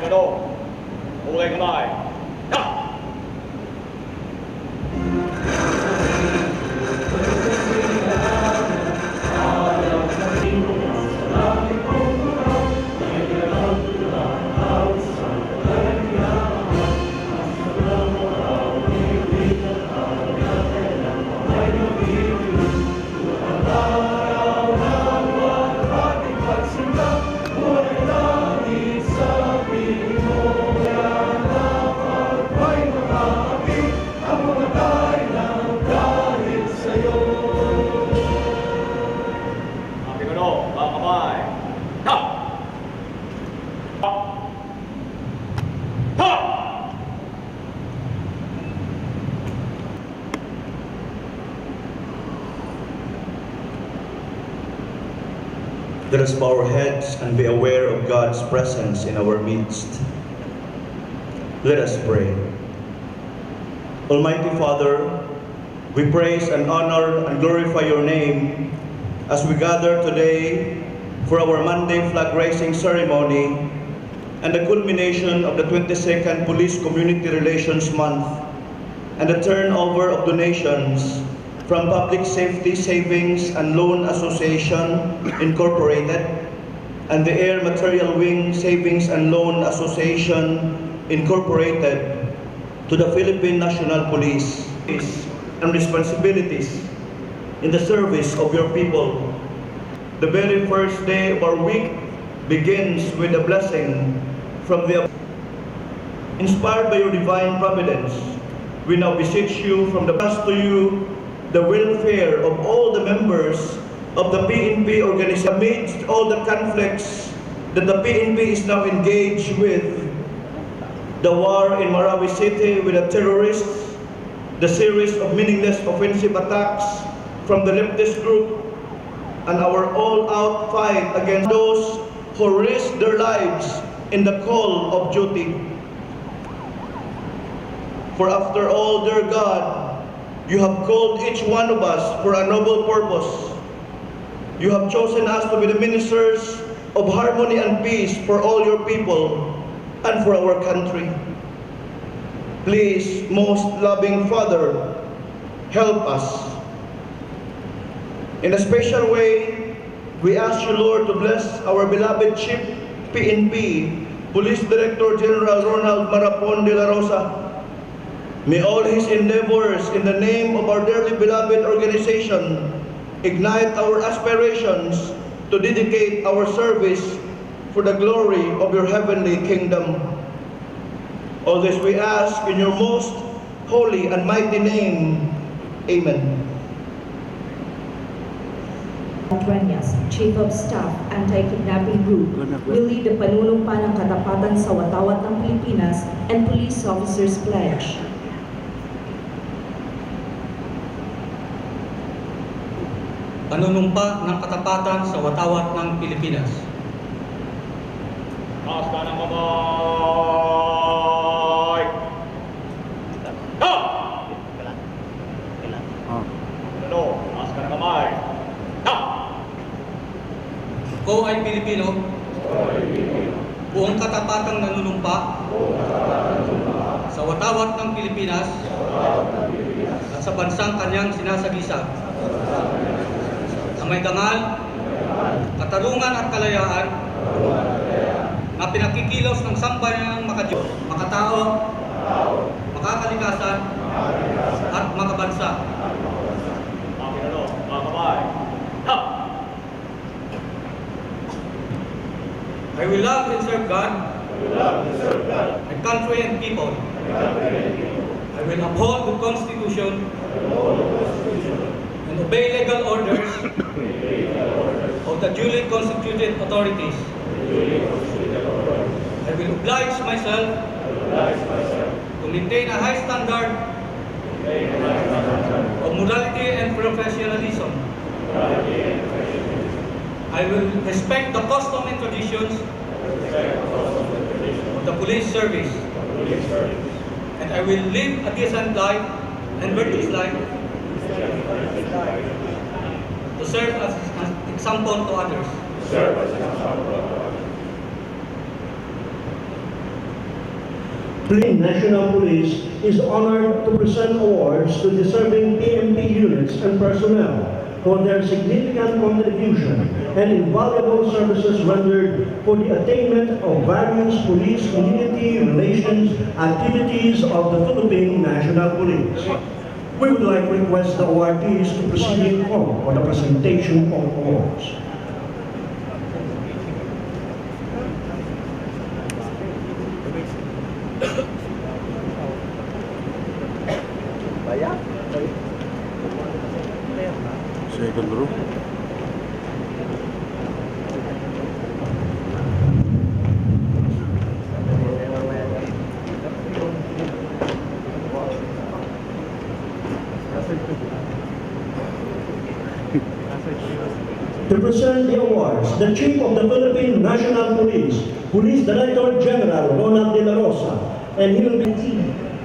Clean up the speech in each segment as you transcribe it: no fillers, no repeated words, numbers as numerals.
Pinuno, mulay kamay. Ha! Let us bow our heads and be aware of God's presence in our midst. Let us pray. Almighty Father, we praise and honor and glorify your name as we gather today for our Monday flag raising ceremony and the culmination of the 22nd Police Community Relations Month and the turnover of donations from Public Safety Savings and Loan Association Incorporated and the Air Material Wing Savings and Loan Association Incorporated to the Philippine National Police and responsibilities in the service of your people. The very first day of our week begins with a blessing from the inspired by your divine providence. We now beseech you from the past to you the welfare of all the members of the PNP organization amidst all the conflicts that the PNP is now engaged with, the war in Marawi City with the terrorists, the series of meaningless offensive attacks from the leftist group, and our all-out fight against those who risk their lives in the call of duty. For after all, dear God, you have called each one of us for a noble purpose. You have chosen us to be the ministers of harmony and peace for all your people and for our country. Please, most loving Father, help us. In a special way, we ask you, Lord, to bless our beloved Chief PNP, Police Director General Ronald Dela Rosa. May all his endeavors in the name of our dearly beloved organization ignite our aspirations to dedicate our service for the glory of your heavenly kingdom. All this we ask in your most holy and mighty name. Amen. Dueñas, Chief of Staff, Anti-Kidnapping Group, will lead the panunumpa ng katapatan sa watawat ng Pilipinas and Police Officers Pledge. Panunumpa ng katapatan sa watawat ng Pilipinas. Taas ka ng kamay. Ha! Pinuno, taas ka ng kamay. Ha! Ako ay Pilipino. Buong katapatang nanunumpa sa watawat ng Pilipinas at sa bansang kanyang sinasagisa. May dangal, katarungan at kalayaan na pinakikilos ng sambayanang makatao, makakalikasan at makabansa. I will love and serve God, my country and people. I will uphold the Constitution and obey legal orders of the duly constituted authorities. I will oblige myself to maintain a high standard of morality and professionalism. I will respect the custom and traditions of the police service. And I will live a decent life and virtuous life to serve as an example to others. Philippine National Police is honored to present awards to deserving PNP units and personnel for their significant contribution and invaluable services rendered for the attainment of various police-community relations activities of the Philippine National Police. We would like to request the awardees to proceed in form for the presentation of awards. Second row. To present the awards, the Chief of the Philippine National Police, Police Director General Ronald Dela Rosa, and he will be...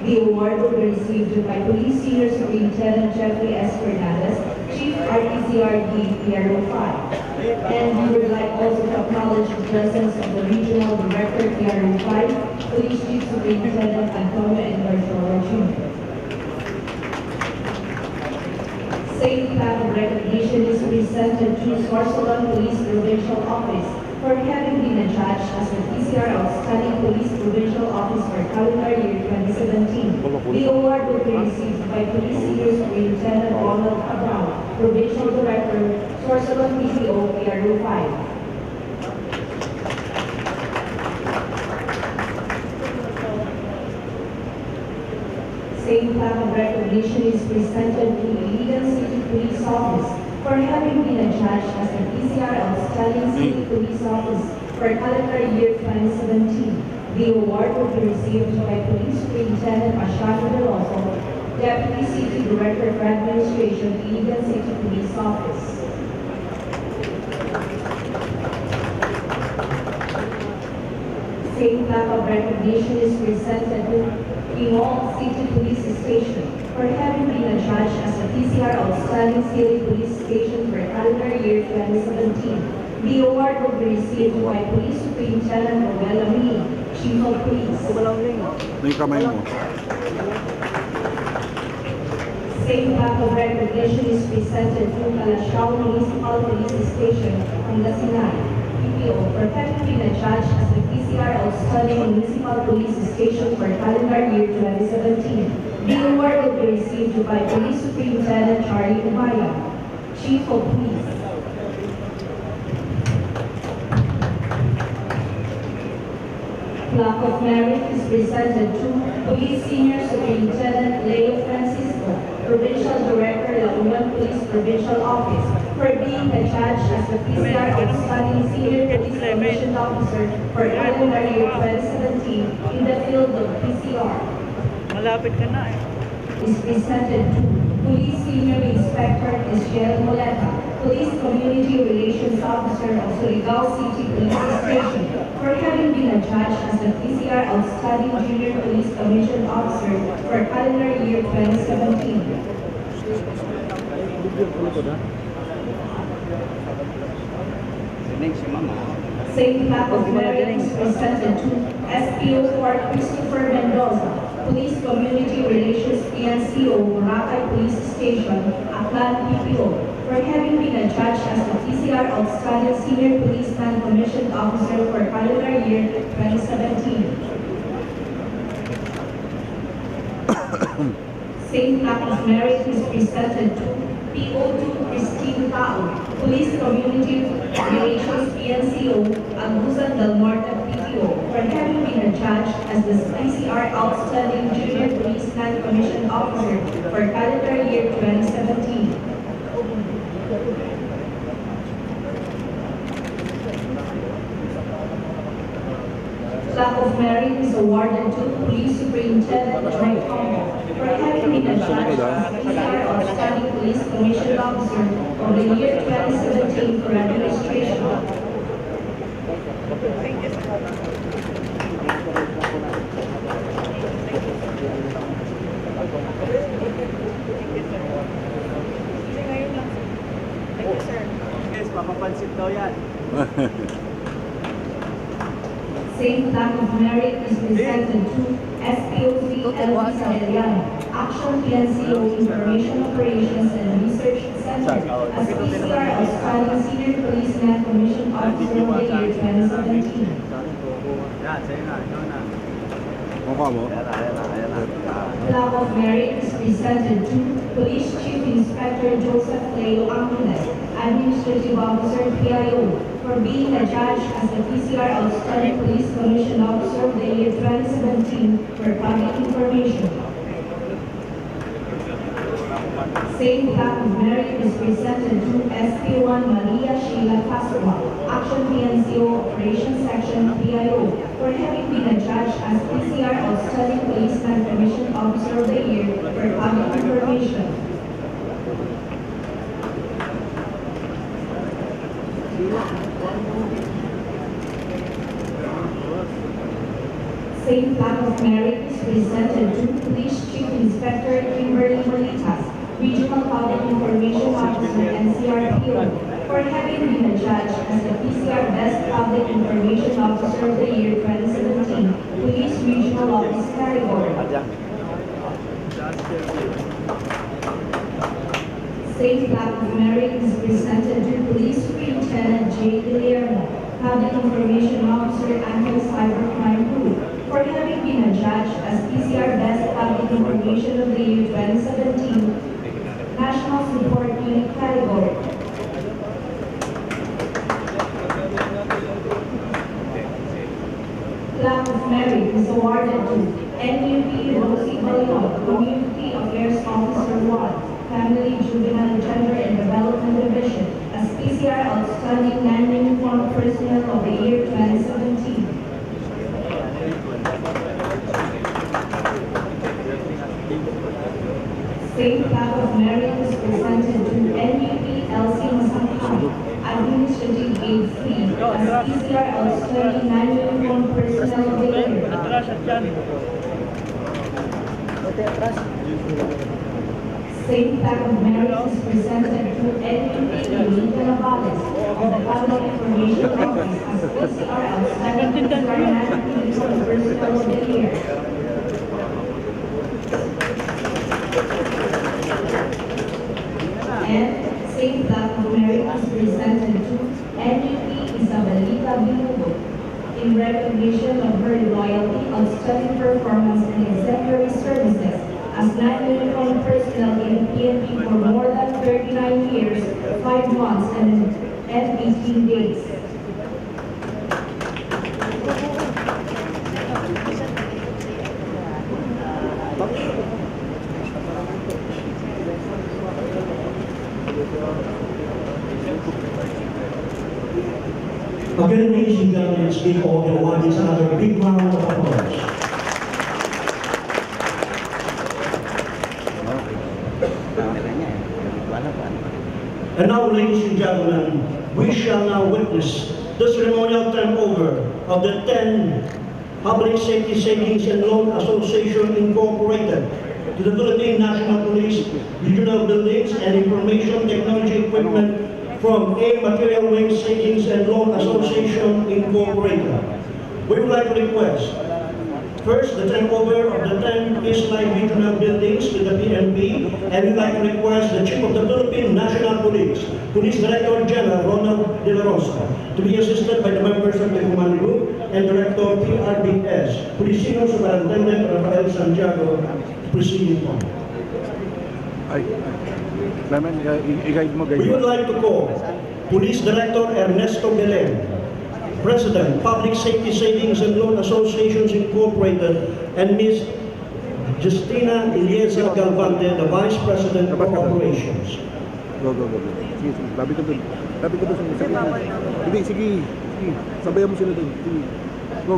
The award will be received by Police Senior Superintendent Jeffrey S. Fernandez, Chief RTCRD Piero 5. And we would like also to acknowledge the presence of the Regional Director Piero 5, Police Chief Superintendent Antonio Invaluable Jr. Same plaque of recognition is presented to Sorsogon Police Provincial Office for having been adjudged as the PCR Outstanding Police Provincial Office for calendar year 2017. The award will be received by Police Senior Superintendent Ronald, Provincial Director, Sorsogon PPO, PRO 5. Same plaque of recognition is presented to Iligan City Police Office for having been adjudged as the PCR Outstanding City Police Office for calendar year 2017. The award will be received by Police Superintendent Machado Veloso, Deputy City Director for Administration, Iligan City Police Office. Same plaque of recognition is presented to Limon City Police Station for having been adjudged as a PCR Outstanding City Police Station for calendar year 2017. The award will be received by Police Superintendent Roel Amini, Chief of Police. May kamay mo. Same plaque of recognition is presented to Calasiao Municipal Police Station, Pangasinan, PPO, for having been adjudged as the PCR Outstanding Municipal Police Station for calendar year 2017. The award will be received by Police Superintendent Charlie Umaya, Chief of Police. Plaque of merit is presented to Police Senior Superintendent Leo Francisco, Provincial Director, La Union Police Provincial Office, for being adjudged as the PCR Outstanding Senior Police Commissioned Officer for calendar year 2017 in the field of PCR. Malapit ka na eh. Is presented to Police Senior Inspector Michelle Moleta, Police Community Relations Officer of Surigao City Police Station, for having been adjudged as the PCR Outstanding Junior Police Commissioned Officer for calendar year 2017. Same plaque of merit is presented to SPO for Christopher Mendoza, Police Community Relations PNCO, Boracay Police Station, Aklan PPO, for having been adjudged as the PCR Outstanding Senior Policeman Commissioned Officer for calendar year 2017. Same plaque of merit is presented to PO2 Christine Tao, Police Community Relations PNCO, Agusan del Norte PPO, for having been adjudged as the PCR Outstanding Junior Policeman Commissioned Officer for calendar year 2017. Plaque of merit is awarded to Police Superintendent Mike Combo for having been adjudged as PCR Outstanding Police Commissioned Officer of the year 2017 for administration. Thank you, sir. Yes, papapansin daw yan. Same plaque of merit is presented to SPOC Elvisa Eliano, Action PNCO Information Operations and Research Center, as PCR Australian Senior Policeman Commission Officer of the Year 2017. Mukha mo? Plaque of merit is presented to Police Chief Inspector Joseph Leo Angeles, Administrative Officer PIO, for being a judge as the PCR Outstanding Police Commission Officer of the Year 2017 for public information. Same plaque of merit is presented to SP1 Maria Sheila Pasqua, Action PNCO Operations Section PIO, for having been a judge as PCR Outstanding Policeman Commission Officer of the Year for public information. Same plaque of merit is presented to Police Chief Inspector Kimberly Molitas, Regional Public Information Officer and CRPO, for having been a judge as the PCR Best Public Information Officer of the Year 2017, Police Regional Office category. Same plaque of merit is presented to Police Lieutenant J. Guillermo, Public Information Officer Anti-Cybercrime Group, for having been a judge as PCR Best Public Information of the Year 2017, National Support Unit category. Plaque of merit is awarded to NUP Rosie Balion, Community Affairs Officer 1, Family, Juvenile, Gender and Development Division, as PCR Outstanding Non-Uniformed Personnel of the Year 2017. Same plaque of merit is presented to NUP Elsie Masangkang, Administrative Aid 3, as PCR Outstanding Non-Uniformed Personnel of the Year. Atras at dyan. Same plaque of merit is presented to NUP Lolita Navales, of the Public Information Office, as PCR Outstanding Non-Uniformed Personnel of the Year. And same plaque of merit is presented to NUP Isabelita Binugo in recognition of her loyalty, outstanding performance, and exemplary services as non-uniformed personnel in PNP for more than 39 years, 5 months, and 18 days. Again, ladies and gentlemen, let's give all the awardees another big round of applause. And now, ladies and gentlemen, we shall now witness the ceremonial turnover of the 10 Public Safety Savings and Loan Association Incorporated to the Philippine National Police Regional Buildings and Information Technology Equipment from A Material Wing Savings and Loan Association Incorporated. We would like to request first the turnover of the 10 baseline regional buildings to the PNP, and we'd like to request the Chief of the Philippine National Police, Police Director General Ronald Dela, to be assisted by the members of the Command Group and Director PRBS, Police Senior Superintendent Rafael Santiago, proceeding on. We would like to call Police Director Ernesto Belen, President, Public Safety Savings and Loan Associations Incorporated, and Ms. Justina Eliezer Galvante, the Vice President of Operations. Go. Sige. Labi ka dun. Sige. Sabayan mo sila dun. Sige. Go.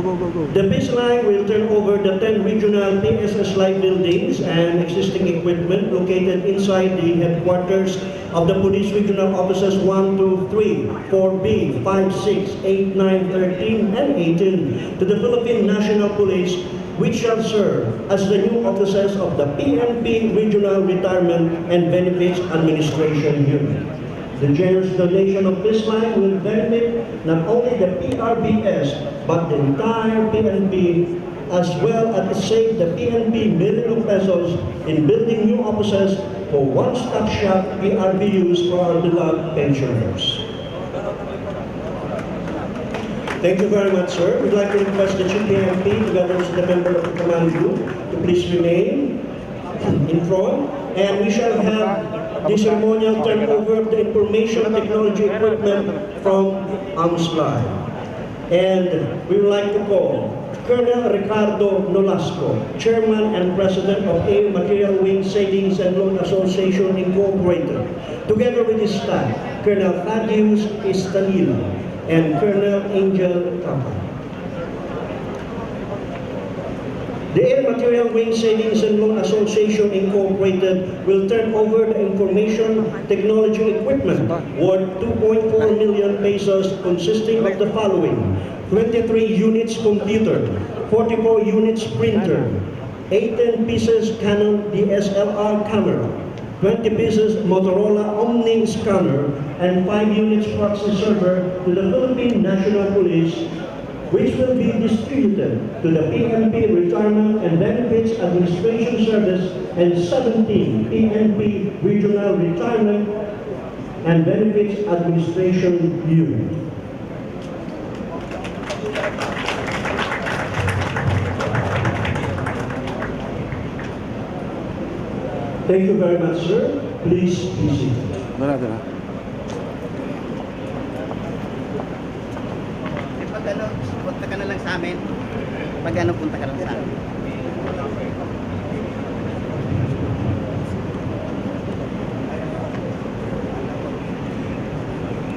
The baseline will turn over the 10 regional PSS-like buildings and existing equipment located inside the headquarters of the Police Regional Offices 1, 2, 3, 4B, 5, 6, 8, 9, 13, and 18 to the Philippine National Police, which shall serve as the new offices of the PNP Regional Retirement and Benefits Administration Unit. The generous donation of this line will benefit not only the PRBS, but the entire PNP, as well as save the PNP millions of pesos in building new offices for one-stop shop PRBUs for our beloved pensioners. Thank you very much, sir. We'd like to request the Chief PNP, together with the member of the command group, to please remain in front, and we shall have the ceremonial turnover of the information technology equipment from AMSLI. And we would like to call Colonel Ricardo Nolasco, Chairman and President of Air Material Wing Savings and Loan Association Incorporated, together with his staff, Colonel Thaddeus Estanila and Colonel Angel Tapa. The Air Material Wing Savings and Loan Association Incorporated will turn over the information technology equipment worth 2.4 million pesos, consisting of the following: 23 units computer, 44 units printer, 18 pieces Canon DSLR camera, 20 pieces Motorola Omni scanner, and 5 units proxy server to the Philippine National Police, which will be distributed to the PNP Retirement and Benefits Administration Service and 17 PNP Regional Retirement and Benefits Administration Unit. Thank you very much, sir. Please be seated. Pag ano, punta ka na lang sa amin. Pag ano, punta ka lang sa amin.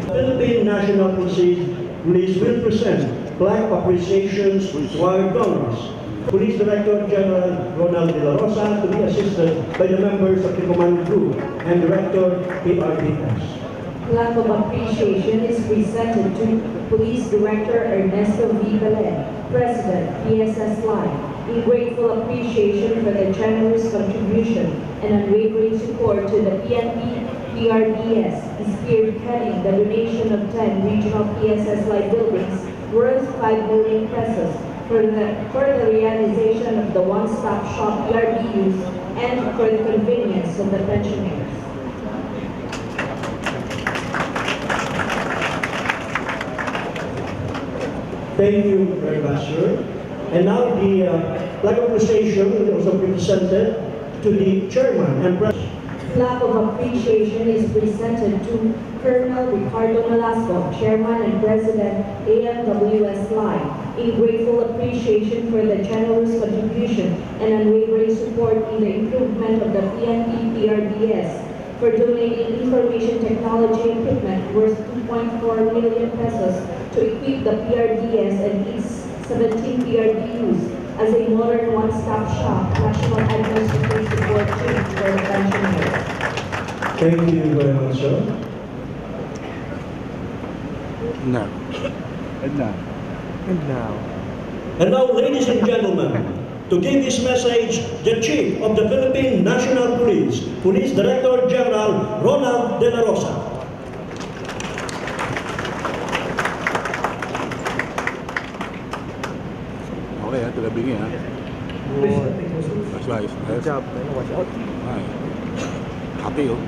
Philippine National Police will present plaque appreciations to our donors. Police Director General Ronald Dela Rosa, to be assisted by the members of the command group and Director PRBS. Plaque of appreciation is presented to Police Director Ernesto V. Belen, President, PSS Line, in grateful appreciation for the generous contribution and unwavering support to the PNP PRBS, spearheading the donation of 10 regional PSS Line buildings worth 5 million pesos for the realization of the one-stop shop PRBUs and for the convenience of the pensioners. Thank you very much, sir. And now the plaque appreciation will also be presented to the Chairman and President. Plaque of appreciation is presented to Colonel Ricardo Nolasco, Chairman and President, AMWS Line, in grateful appreciation for the generous contribution and unwavering support in the improvement of the PNP PRBS, for donating information technology equipment worth 2.4 million pesos to equip the PRBS and its 17 PRBUs as a modern one-stop shop national administrative support team for the pensioners. Thank you very much, sir. No. And now. And now. And now, ladies and gentlemen, to give this message, the Chief of the Philippine National Police, Police Director General Ronald De La Rosa. Okay, ito labing yan. That's right. Good job. Watch out. Happy, oh.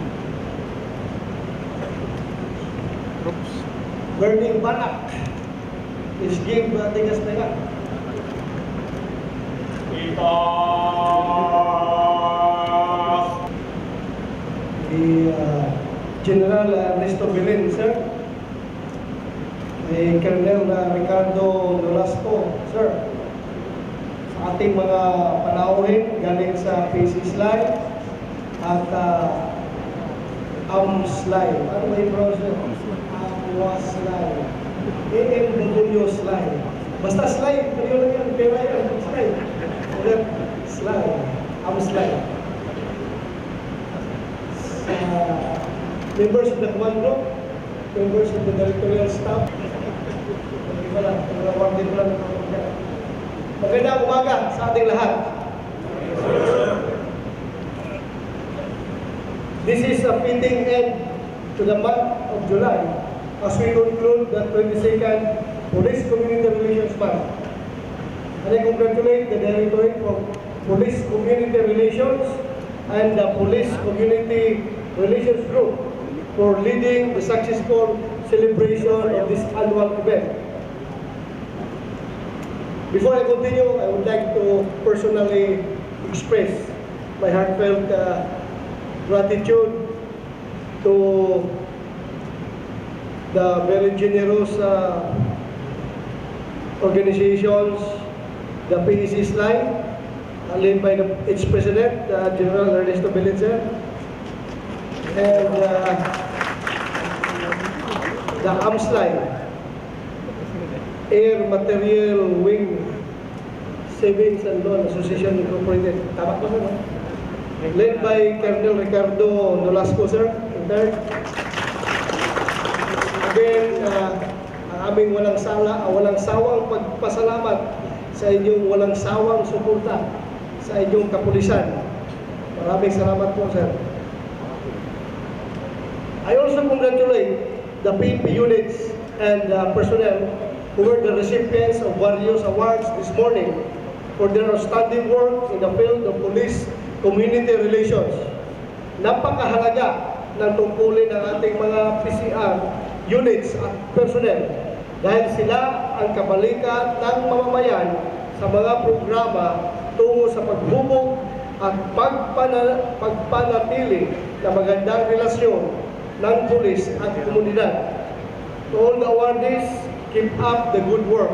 Oops. Burning banak is give tigas na yan. General Ernesto Belen, sir. Colonel Ricardo Nolasco, sir. Sa ating mga panauhin galing sa PCS Line at AMSLI. Ano ba yung browser? AMWS-LI. AMWS-LI. Basta slide, pero lang yan, pera yan, slide. Ulit, slide. AMSLI. Members of the command group, members of the directorial staff. Iba lang, awarded mo lang. Magandang umaga sa ating lahat. This is a fitting end to the month of July as we conclude the 22nd Police Community Relations Month. And I congratulate the Directorate of Police Community Relations and the Police Community Relations Group for leading the successful celebration of this annual event. Before I continue, I would like to personally express my heartfelt gratitude to the very generous organizations, the PEC's line, led by its president, General Ernesto Belizer, and the AMS line, Air Material Wing Savings and Loan Association Incorporated. Tama ko na, no? Led by Colonel Ricardo Nolasco, sir. Third. Again, ang aming walang sawang pagpasalamat sa inyong walang sawang suporta sa inyong kapulisan. Maraming salamat po, sir. I also congratulate the PNP units and personnel who were the recipients of various awards this morning for their outstanding work in the field of police-community relations. Napakahalaga ng tungkulin ng ating mga PCR units at personnel dahil sila ang kabalikat ng mamamayan sa mga programa tungo sa paghubog at pagpanatili na magandang relasyon ng pulis at komunidad. To all the awardees, keep up the good work.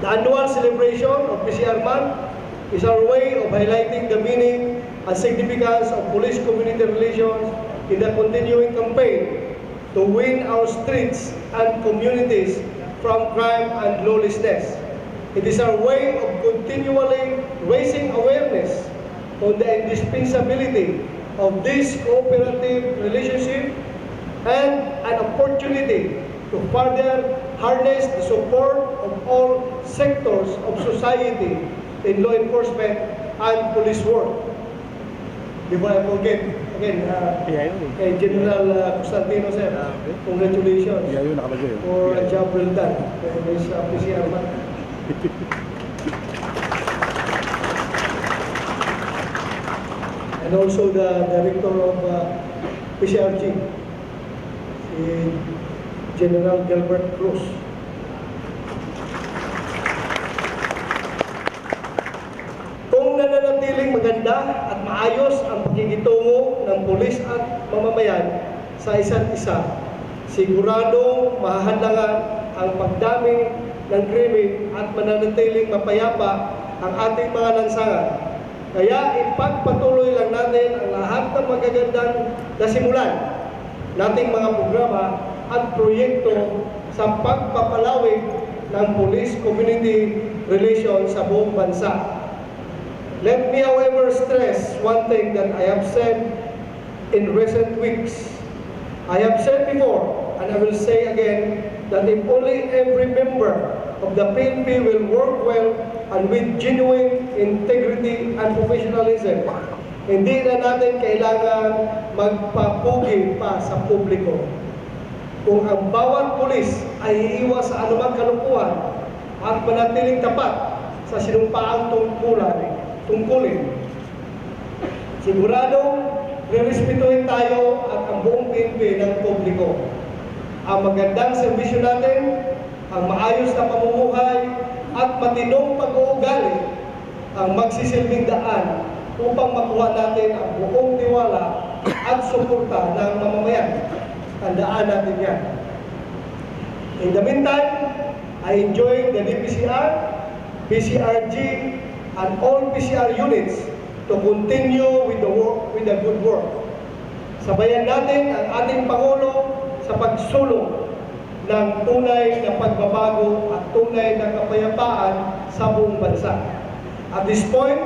The annual celebration of PCR Month is our way of highlighting the meaning and significance of police-community relations in the continuing campaign to win our streets and communities from crime and lawlessness. It is our way of continually raising awareness on the indispensability of this cooperative relationship and an opportunity to further harness the support of all sectors of society in law enforcement and police work. Before I forget, again, kay General Constantino, sir, congratulations for a job well done for this PCR month. And also the Director of PCRG, si General Gilbert Cruz. Kung nananatiling maganda at maayos ang pakikitungo ng pulis at mamamayan sa isa't isa, siguradong mahahalangan ang pagdami ng krimen at mananatiling mapayapa ang ating mga lansangan. Kaya ipagpatuloy lang natin ang lahat ng magagandang nasimulan nating mga programa at proyekto sa pagpapalawig ng police-community relations sa buong bansa. Let me, however, stress one thing that I have said in recent weeks. I have said before, and I will say again, that if only every member of the PNP will work well and with genuine integrity and professionalism, hindi na natin kailangan magpapugi pa sa publiko. Kung ang bawat pulis ay iiwas sa anumang kalukuhan at manatiling tapat sa sinumpaang tungkulin, siguradong rerespetuhin tayo at ang buong PNP ng publiko. Ang magandang serbisyo natin, ang maayos na pamumuhay at matinong pag-uugali ang magsisilbing daan upang makuha natin ang buong tiwala at suporta ng mamamayan. Tandaan natin yan. In the meantime, I enjoin the DPCR, PCRG, and all PCR units to continue with the good work. Sabayan natin ang ating Pangulo sa pagsulong ng tunay na pagbabago at tunay na kapayapaan sa buong bansa. At this point,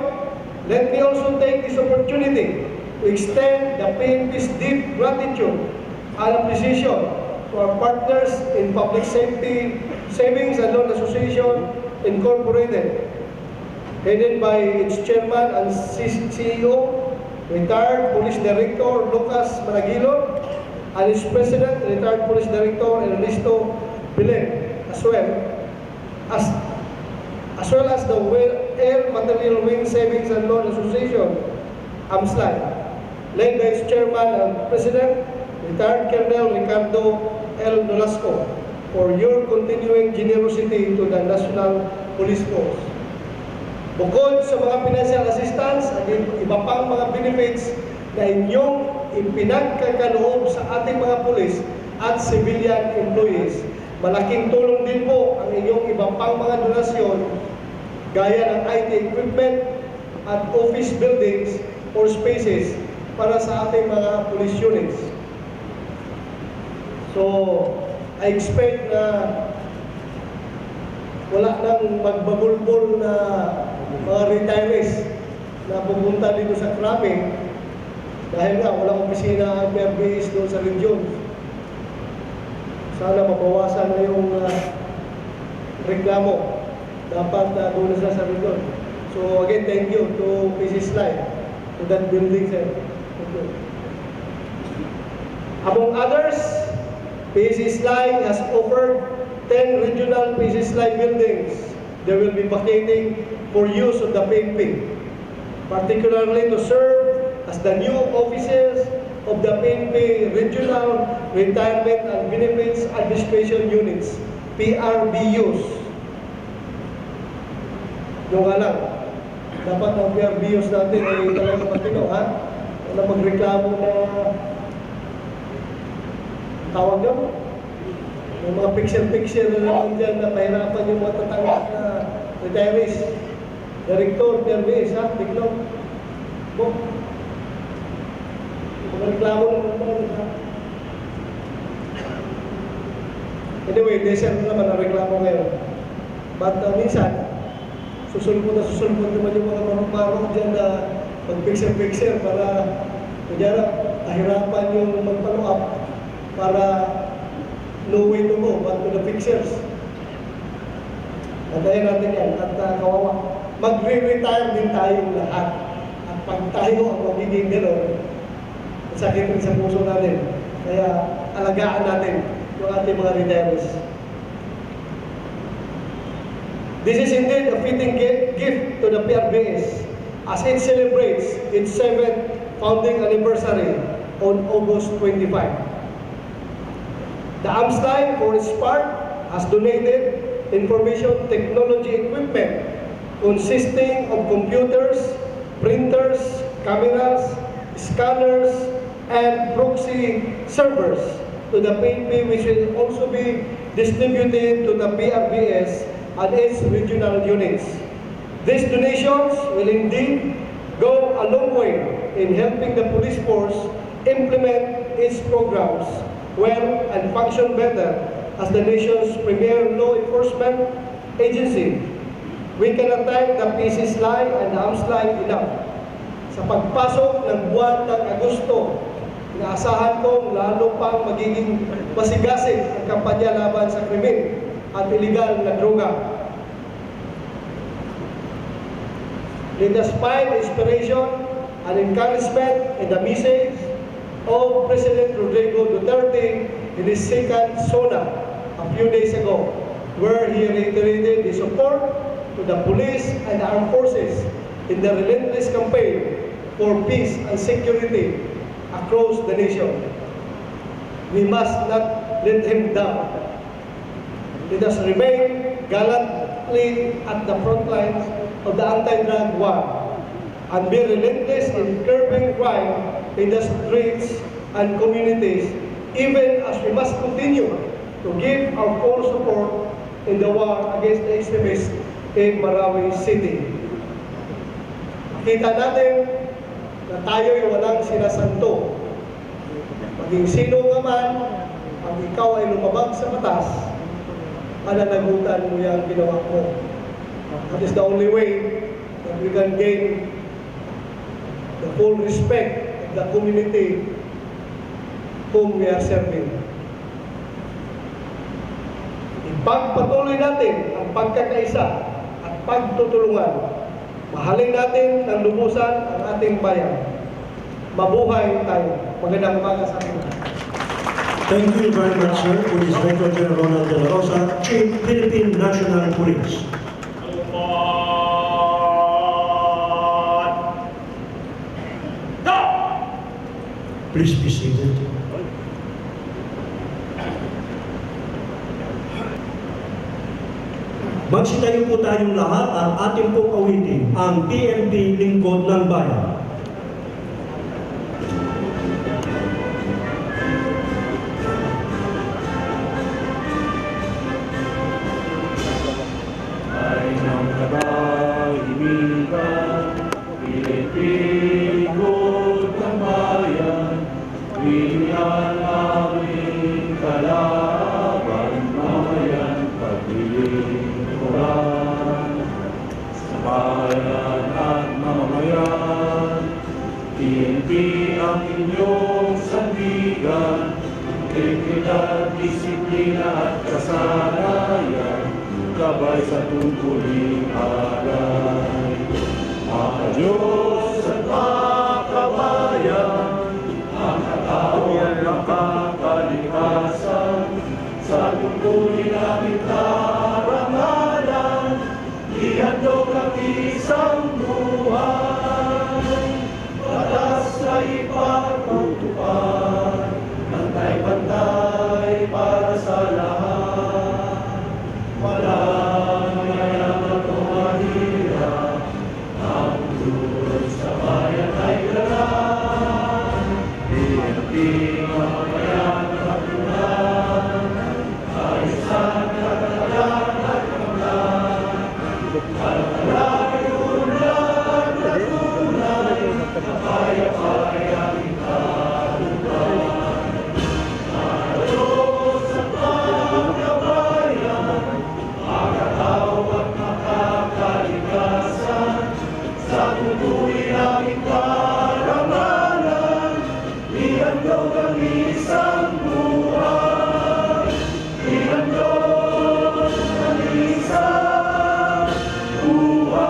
let me also take this opportunity to extend the PNP's deep gratitude and appreciation to our partners in Public Safety Savings and Loan Association Incorporated, headed by its chairman and CEO, retired Police Director Lucas Maragilo, and its President, retired Police Director Ernesto Bilen, as well as the Air Material Wing Savings and Loan Association, AMSLAI, led by its Chairman and President, retired Colonel Ricardo L. Nolasco, for your continuing generosity to the National Police Force. Bukod sa mga financial assistance at iba pang mga benefits na inyong ipinagkakaloob sa ating mga pulis at civilian employees, malaking tulong din po ang inyong iba pang mga donasyon gaya ng IT equipment at office buildings or spaces para sa ating mga police units. So, I expect na wala nang magbabulbol na mga retirees na pupunta dito sa Crame dahil nga walang opisina ang PRBs doon sa region. Sana mabawasan na yung reklamo. Dapat doon na sila sa region. So again, thank you to PCSLAI, to that building, sir. Thank you. Among others, PCSLAI has offered 10 regional PCSLAI buildings. They will be vacating for use of the PNP, particularly to serve as the new offices of the PNP Regional Retirement and Benefits Administration Units, PRBUs. Yung nga lang, dapat ang PRBUs natin ay talagang matino, ha? Wala magreklamo na tawag nyo? Yung mga picture-picture na naman dyan na mahirapan yung mga tatanggap na retirees. Director, PRBs, ha? Tignan. Bo. Mga reklamo naman, ha? Anyway, deserve naman ang reklamo ngayon. But minsan, susulpot naman yung mga marong-marong dyan na mag-picture-picture para kunyara, ahirapan yung mag-follow up para no way to go but to the pictures. Antayin natin yan at kawawa. Magre-retire din tayong lahat. At pag tayo ang magiging gano'n, sakit rin sa puso natin. Kaya alagaan natin yung ating mga retirees. This is indeed a fitting gift to the PRBS as it celebrates its 7th founding anniversary on August 25. The AMSLAI, for its part, has donated information technology equipment consisting of computers, printers, cameras, scanners, and proxy servers to the PNP, which will also be distributed to the PRBS and its regional units. These donations will indeed go a long way in helping the police force implement its programs well and function better as the nation's premier law enforcement agency. We cannot thank the PCSLAI and the AMSLAI enough. Sa pagpasok ng buwan ng Agosto, inaasahan kong lalo pang magiging masigasig ang kampanya laban sa krimen at iligal na droga. Let us find inspiration and encouragement in the message of President Rodrigo Duterte in his second SONA a few days ago, where he reiterated his support to the police and the armed forces in the relentless campaign for peace and security across the nation. We must not let him down. Let us remain gallantly at the front lines of the anti-drug war and be relentless in curbing crime in the streets and communities, even as we must continue to give our full support in the war against the extremists in Marawi City. Kita natin na tayo'y walang sinasanto. Maging sino nga man, pag ikaw ay lumabag sa batas, pananagutan mo yung ginawa mo. That is the only way that we can gain the full respect of the community whom we are serving. Ipagpatuloy natin ang pagkakaisa at pagtutulungan. Mahalin natin ng lubusan ang ating bayan. Mabuhay tayo. Magandang umaga sa ating lahat. Thank you very much, sir. Police Director General Ronald Dela Rosa, Chief, Philippine National Police. Please be seated. Magsitayo po tayong lahat at ating pong awitin ang PNP Lingkod ng Bayan. Ay ng katahimikan, Pilipinod ng bayan, bigyan aming kalaban, mamayan, paglilingkuran. Sa bayan at mamamayan, PNP ang inyong sandigan, integridad, disiplina at kasanayan, gabay sa tungkuling alay. Mga Diyos at mga kabayan, ang katawan ng kakalikasan, sa tungkulin aming karangalan, ihandog ang isang buhay. Batas na ipagtutupad, pantay-pantay para sa lahat. Walang mayaman o mahirap, ang tulong sa bayan ay lahat. PNP mamayan at kapunan, ayusan, katatagan at kamlan. Kalalayon lang na tunay, kaya-kayang ikabukan. Mga Diyos at mga kabayan, makataw at makakalikasan, sa tutuloy naming karangalan, ihandog ang isang buhay. Ihandog ang isang buhay.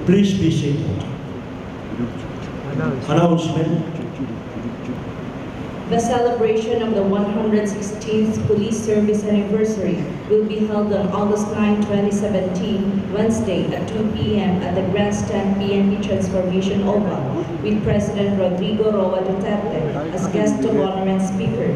Please be seated. Announcement. The celebration of the 116th Police Service Anniversary will be held on August 9, 2017, Wednesday at 2 p.m. at the Grandstand PNP Transformation Oval with President Rodrigo Roa Duterte as guest of honor and speaker.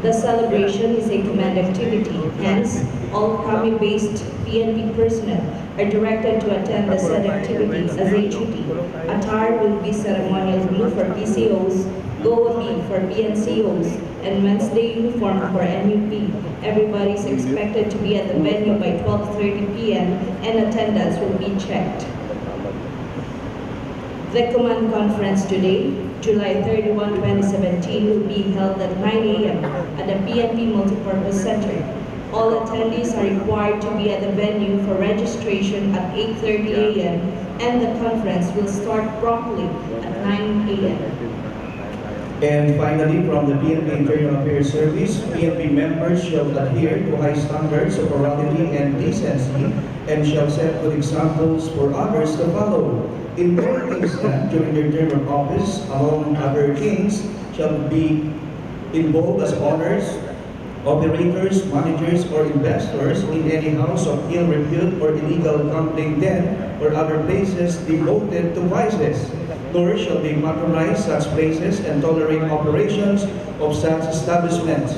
The celebration is a command activity, hence, all Crame-based PNP personnel are directed to attend the said activities as a duty. Attire will be ceremonial blue for PCOs, Goa B for PNCOs, and Wednesday uniform for NUP. Everybody is expected to be at the venue by 12:30 p.m. and attendance will be checked. The command conference today, July 31, 2017, will be held at 9 a.m. at the PNP Multipurpose Center. All attendees are required to be at the venue for registration at 8:30 a.m. and the conference will start promptly at 9 a.m. And finally, from the PNP Internal Affairs Service, PNP members shall adhere to high standards of morality and decency and shall set good examples for others to follow. In all things that, during their term of office, among other things, shall be involved as owners, operators, managers, or investors in any house of ill repute or illegal gambling den or other places devoted to vices. Nor shall they patronize such places and tolerate operations of such establishments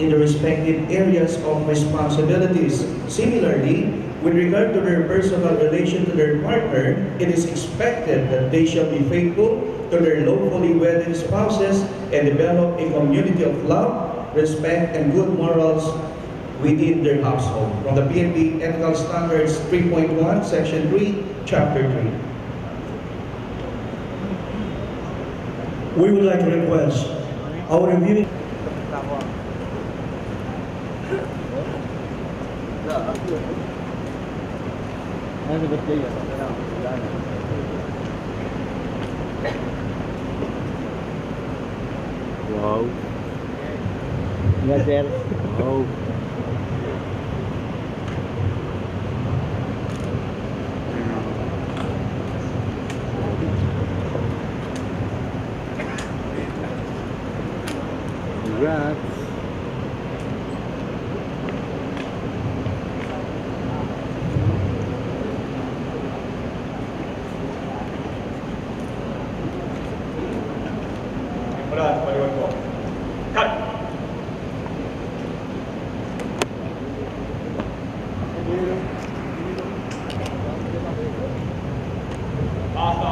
in the respective areas of responsibilities. Similarly, with regard to their personal relation to their partner, it is expected that they shall be faithful to their lawfully wedded spouses and develop a community of love, respect, and good morals within their household. From the PNP Ethical Standards 3.1, Section 3, Chapter 3. We would like to request our reviewing. Wow. Yes, sir. Wow. Congrats. Mula sa paliwan ko. Cut! Basta!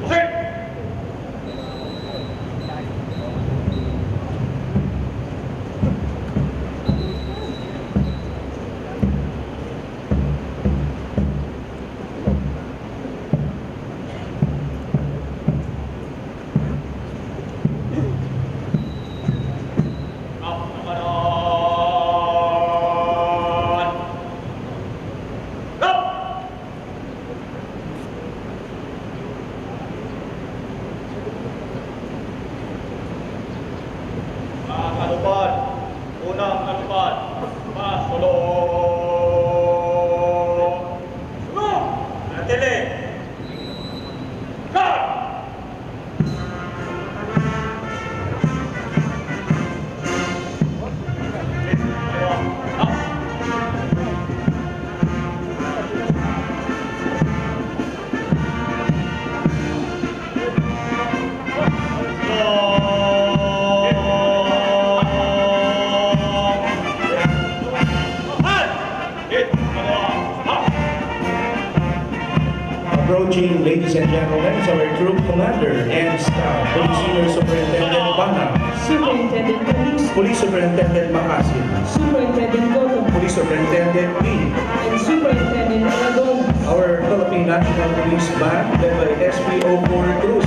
Proceed! Up naman on! Go! Mga kalupad, unang kalupad, pasulong! Sulong! Natili! Cut! Approaching, ladies and gentlemen, is our troop commander and staff, Police Senior Superintendent Bana, Superintendent Police, Police Superintendent Makasin, Superintendent Goto, Police Superintendent Lee, and Superintendent Aragon. our Philippine National Police Band, led by SPO4 Cruz.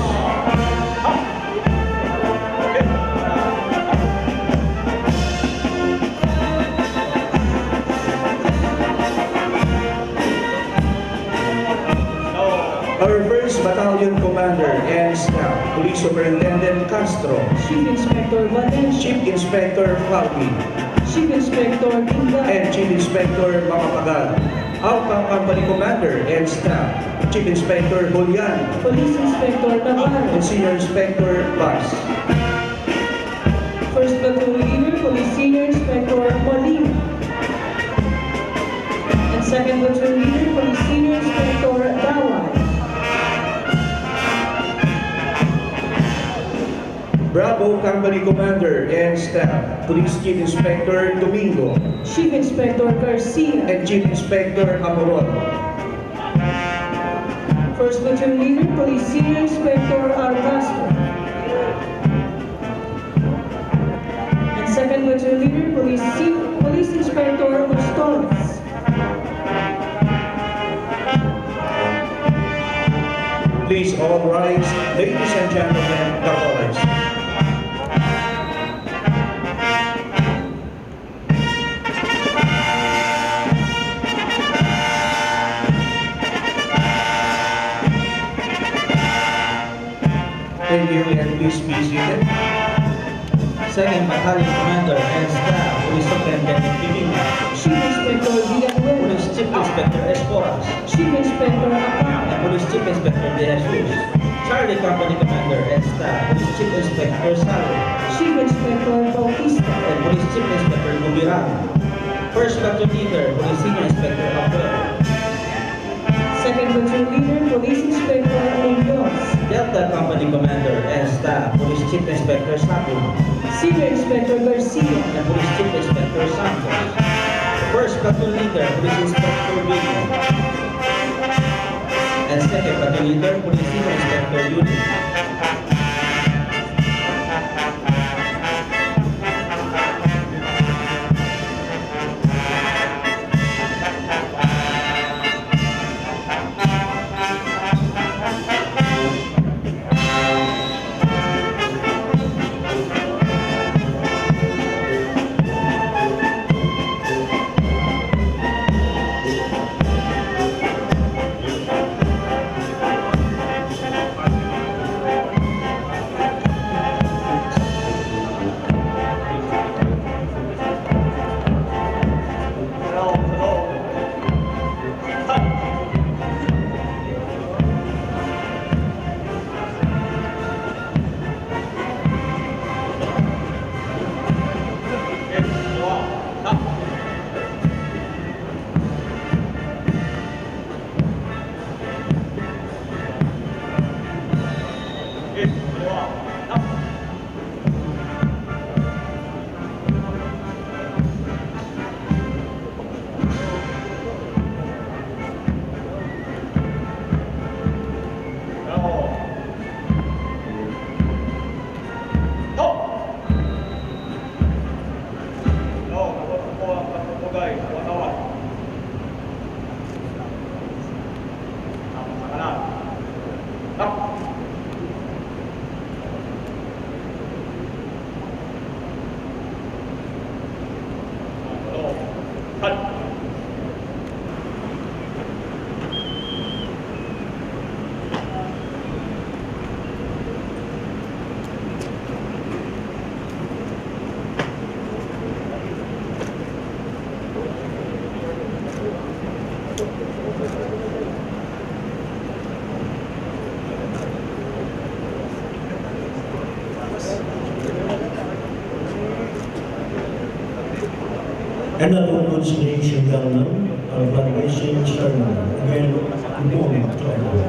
Our 1st Battalion Commander and Staff, Police Superintendent Castro, Chief Inspector Valencia, Chief Inspector Falki, Chief Inspector Tinga, and Chief Inspector Makapagal. Our Company Commander and Staff, Chief Inspector Julian, Police Inspector and Navarro, Senior Inspector Bas. First Platoon Leader, Police Senior Inspector Molina, and Second Platoon Leader, Police Senior Inspector Dawai. Bravo Company Commander and Staff, Police Chief Inspector Domingo, Chief Inspector Garcia, and Chief Inspector Amoron. First Platoon Leader, Police Senior Inspector Arcastro, and Second Platoon Leader, Police Inspector Mostores. Please all rise, ladies and gentlemen, the colors. Thank you, and please be seated. Second Battalion Commander and Staff, Police Superintendent Pipina, Chief Inspector Villanueva, Police Chief Inspector Esporas, Chief Inspector Acap, and Police Chief Inspector De Jesus. Charlie Company Commander and Staff, Police Chief Inspector Salo, Chief Inspector Bautista, and Police Chief Inspector Gubiran. First Platoon Leader, Police Senior Inspector Abuel. Second Platoon Leader, Police Inspector Munoz, Delta Company Commander and Staff, Police Chief Inspector Sato, Senior Inspector Garcia, and Police Chief Inspector Santos. First Platoon Leader, Police Inspector Vino. And Second Platoon Leader, Police Senior Inspector Yuli. And that concludes, ladies and gentlemen, our flag raising ceremony. Again, good morning to everyone.